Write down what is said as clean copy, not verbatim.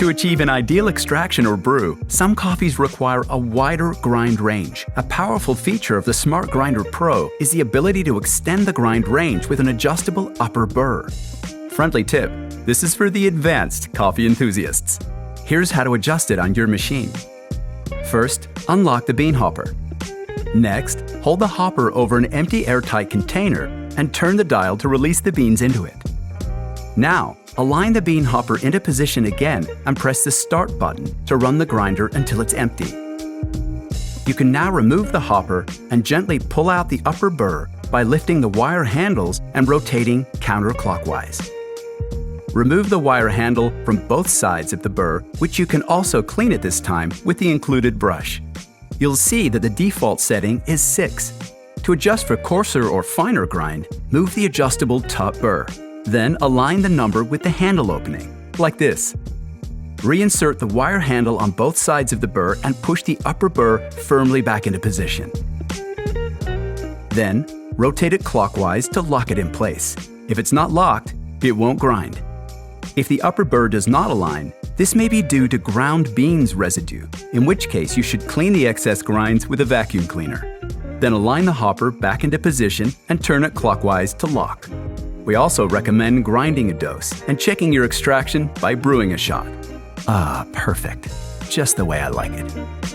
To achieve an ideal extraction or brew, some coffees require a wider grind range. A powerful feature of the Smart Grinder Pro is the ability to extend the grind range with an adjustable upper burr. Friendly tip, this is for the advanced coffee enthusiasts. Here's how to adjust it on your machine. First, unlock the bean hopper. Next, hold the hopper over an empty airtight container and turn the dial to release the beans into it. Now, align the bean hopper into position again and press the Start button to run the grinder until it's empty. You can now remove the hopper and gently pull out the upper burr by lifting the wire handles and rotating counterclockwise. Remove the wire handle from both sides of the burr, which you can also clean at this time with the included brush. You'll see that the default setting is 6. To adjust for coarser or finer grind, move the adjustable top burr. Then align the number with the handle opening, like this. Reinsert the wire handle on both sides of the burr and push the upper burr firmly back into position. Then, rotate it clockwise to lock it in place. If it's not locked, it won't grind. If the upper burr does not align, this may be due to ground beans residue, in which case you should clean the excess grinds with a vacuum cleaner. Then align the hopper back into position and turn it clockwise to lock. We also recommend grinding a dose and checking your extraction by brewing a shot. Ah, perfect. Just the way I like it.